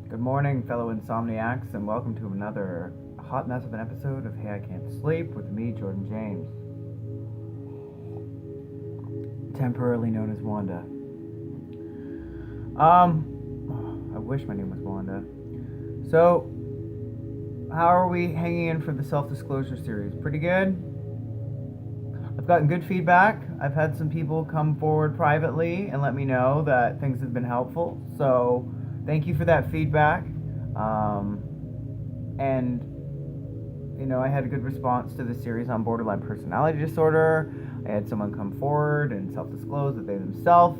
Good morning, fellow insomniacs, and welcome to another hot mess of an episode of Hey I Can't Sleep with me, Jordan James. Temporarily known as Wanda. I wish my name was Wanda. So, how are we hanging in for the self-disclosure series? Pretty good? I've gotten good feedback. I've had some people come forward privately and let me know that things have been helpful. So, thank you for that feedback. I had a good response to the series on borderline personality disorder. I had someone come forward and self-disclose that they themselves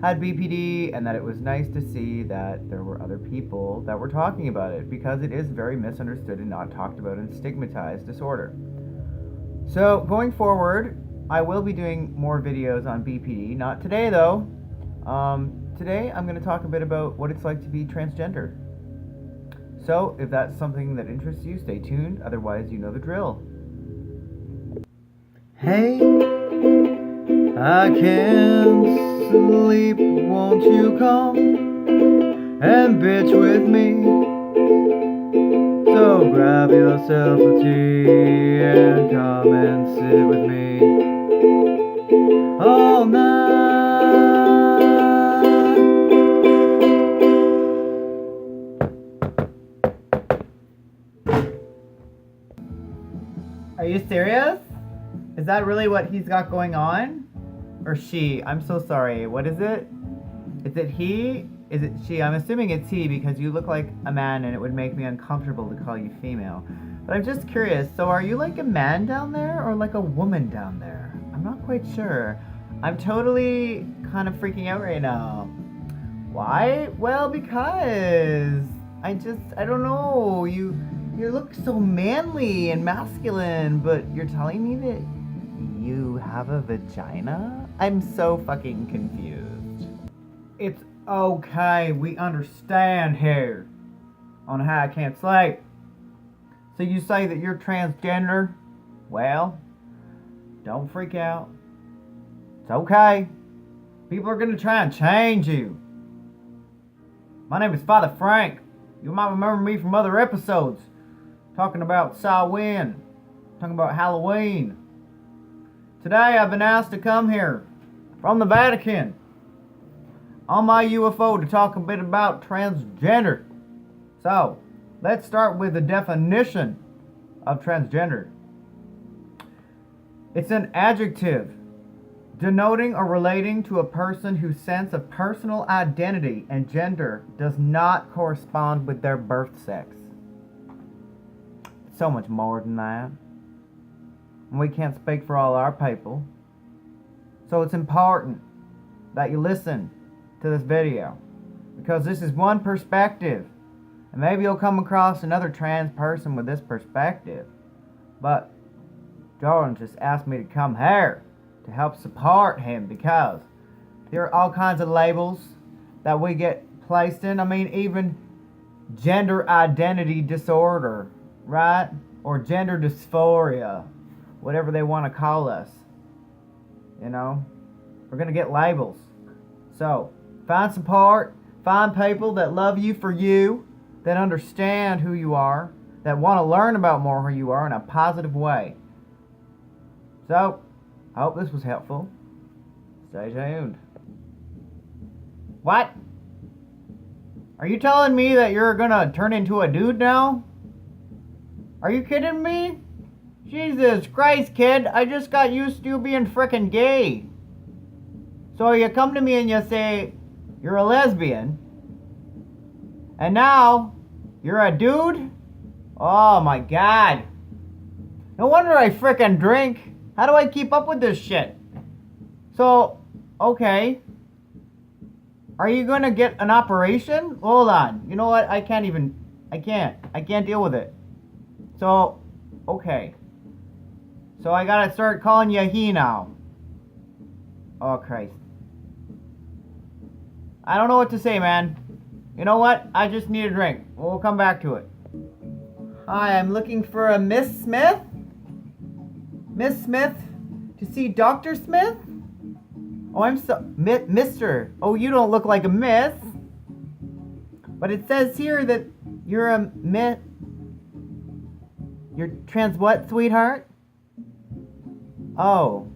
had BPD, and that it was nice to see that there were other people that were talking about it, because it is very misunderstood and not talked about and stigmatized disorder. So going forward, I will be doing more videos on BPD. Not today though. Today I'm going to talk a bit about what it's like to be transgender. So if that's something that interests you, stay tuned. Otherwise, you know the drill. Hey, I can't sleep. Won't you come and bitch with me? So grab yourself a tea and come and sit with me all night. Are you serious? Is that really what he's got going on? Or she? I'm so sorry. What is it? Is it he? Is it she? I'm assuming it's he because you look like a man and it would make me uncomfortable to call you female. But I'm just curious. So are you like a man down there or like a woman down there? I'm not quite sure. I'm totally kind of freaking out right now. Why? Well, because I don't know. You look so manly and masculine, but you're telling me that you have a vagina? I'm so fucking confused. It's okay, we understand here on How I Can't Sleep. So you say that you're transgender? Well, don't freak out. It's okay. People are gonna try and change you. My name is Father Frank. You might remember me from other episodes. Talking about Samhain. Talking about Halloween. Today I've been asked to come here from the Vatican on my UFO to talk a bit about transgender. So, let's start with the definition of transgender. It's an adjective denoting or relating to a person whose sense of personal identity and gender does not correspond with their birth sex. It's so much more than that. And we can't speak for all our people. So it's important that you listen to this video, because this is one perspective, and maybe you'll come across another trans person with this perspective. But Jordan just asked me to come here to help support him, because there are all kinds of labels that we get placed in. I mean, even gender identity disorder, right? Or gender dysphoria, whatever they want to call us. You know, we're going to get labels. So, find support, find people that love you for you, that understand who you are, that want to learn about more who you are in a positive way. So, I hope this was helpful. Stay tuned. What? Are you telling me that you're gonna turn into a dude now? Are you kidding me? Jesus Christ, kid, I just got used to you being frickin' gay. So you come to me and you say you're a lesbian, and now you're a dude? Oh my god. No wonder I frickin' drink. How do I keep up with this shit? So, okay. Are you gonna get an operation? Hold on. You know what? I can't deal with it. So, okay. So I gotta start calling you he now. Oh, Christ. I don't know what to say, man. You know what? I just need a drink. We'll come back to it. Hi, I'm looking for a Miss Smith. Miss Smith? To see Dr. Smith? Oh, I'm so... Mr. Oh, you don't look like a miss. But it says here that you're a myth. You're trans what, sweetheart? Oh.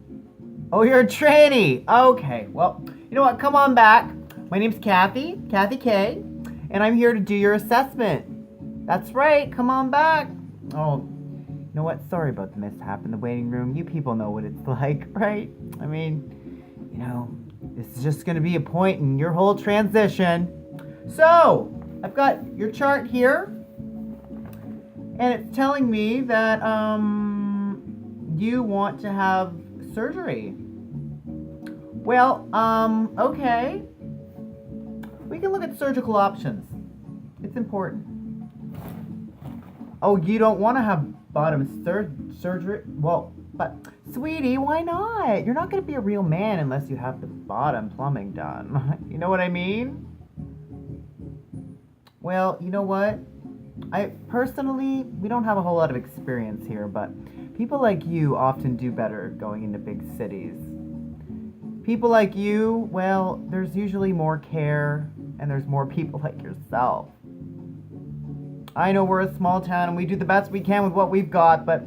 Oh, you're a tranny. Okay, well, you know what? Come on back. My name's Kathy K, and I'm here to do your assessment. That's right. Come on back. Oh, you know what? Sorry about the mishap in the waiting room. You people know what it's like, right? I mean, you know, this is just going to be a point in your whole transition. So, I've got your chart here, and it's telling me that you want to have surgery. Well, okay. We can look at surgical options. It's important. Oh, you don't want to have bottom surgery? Well, but sweetie, why not? You're not going to be a real man unless you have the bottom plumbing done. You know what I mean? Well, you know what? I personally, we don't have a whole lot of experience here, but people like you often do better going into big cities. People like you, well, there's usually more care and there's more people like yourself. I know we're a small town and we do the best we can with what we've got, but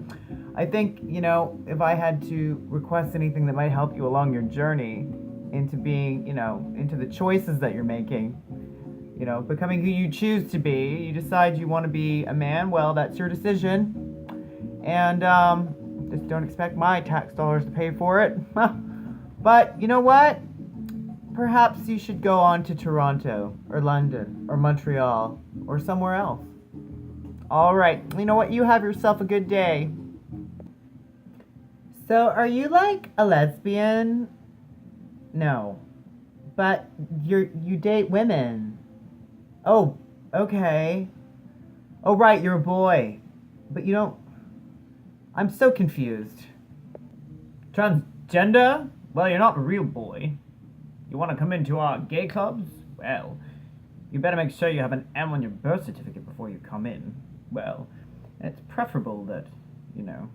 I think, you know, if I had to request anything that might help you along your journey into being, you know, into the choices that you're making, you know, becoming who you choose to be, you decide you want to be a man, well, that's your decision. And just don't expect my tax dollars to pay for it. But you know what? Perhaps you should go on to Toronto or London or Montreal or somewhere else. All right. You know what? You have yourself a good day. So, are you like a lesbian? No. But you date women. Oh, okay. Oh, right, you're a boy. But you don't... I'm so confused. Transgender? Well, you're not a real boy. You want to come into our gay clubs? Well, you better make sure you have an M on your birth certificate before you come in. Well, it's preferable that, you know,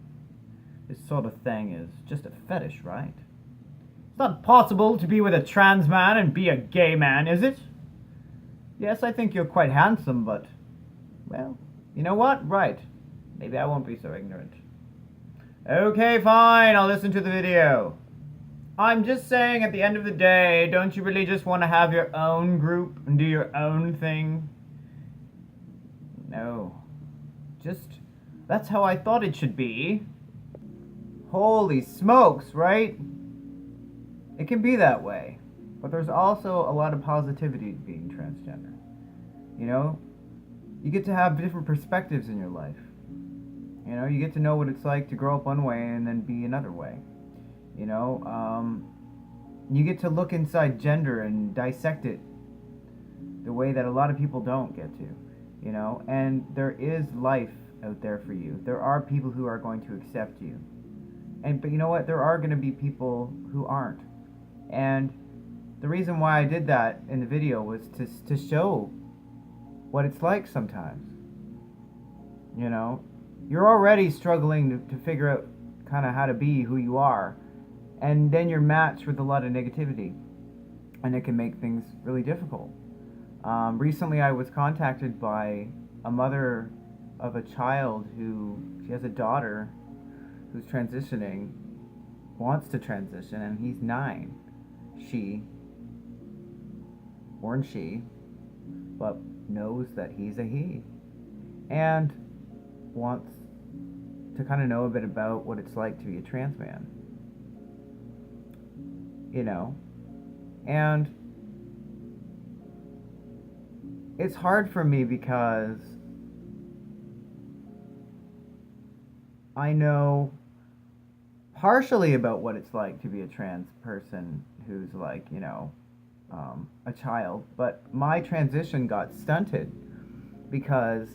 this sort of thing is just a fetish, right? It's not possible to be with a trans man and be a gay man, is it? Yes, I think you're quite handsome, but, well, you know what? Right. Maybe I won't be so ignorant. Okay, fine, I'll listen to the video. I'm just saying, at the end of the day, don't you really just want to have your own group and do your own thing? No. Just, that's how I thought it should be. Holy smokes, right? It can be that way. But there's also a lot of positivity to being transgender. You know? You get to have different perspectives in your life. You know, you get to know what it's like to grow up one way and then be another way. You know, you get to look inside gender and dissect it the way that a lot of people don't get to, you know, and there is life out there for you. There are people who are going to accept you. But you know what? There are going to be people who aren't. And the reason why I did that in the video was to show what it's like sometimes. You know, you're already struggling to figure out kind of how to be who you are. And then you're matched with a lot of negativity, and it can make things really difficult. Recently, I was contacted by a mother of a child she has a daughter who's transitioning, wants to transition, and he's 9. Born she, but knows that he's a he, and wants to kind of know a bit about what it's like to be a trans man. You know, and it's hard for me because I know partially about what it's like to be a trans person who's like, you know, a child, but my transition got stunted because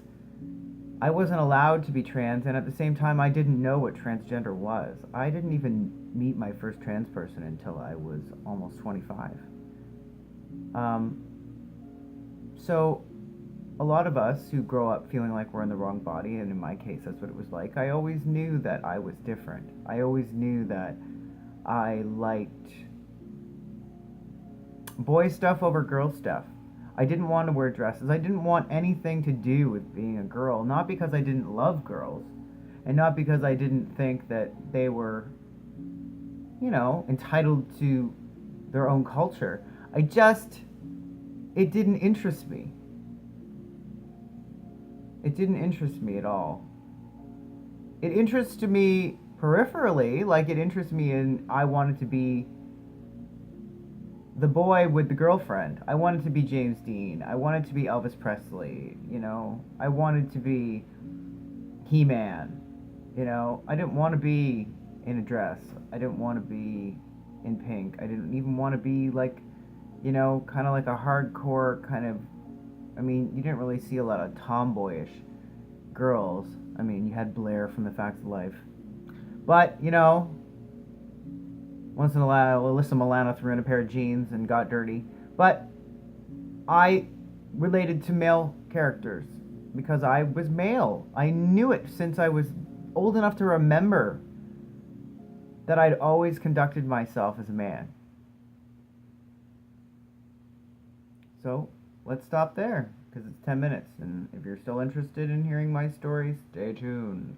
I wasn't allowed to be trans, and at the same time I didn't know what transgender was. I didn't even meet my first trans person until I was almost 25. So a lot of us who grow up feeling like we're in the wrong body, and in my case that's what it was like, I always knew that I was different. I always knew that I liked boy stuff over girl stuff. I didn't want to wear dresses. I didn't want anything to do with being a girl. Not because I didn't love girls, and not because I didn't think that they were, entitled to their own culture. It didn't interest me. It didn't interest me at all. It interested me peripherally, like it interested me in I wanted to be the boy with the girlfriend. I wanted to be James Dean. I wanted to be Elvis Presley, I wanted to be He-Man. I didn't want to be in a dress. I didn't want to be in pink. I didn't even want to be like, kind of like a hardcore kind of. I mean, you didn't really see a lot of tomboyish girls. I mean, you had Blair from The Facts of Life. But, once in a while, Alyssa Milano threw in a pair of jeans and got dirty. But I related to male characters because I was male. I knew it since I was old enough to remember that I'd always conducted myself as a man. So let's stop there because it's 10 minutes. And if you're still interested in hearing my story, stay tuned.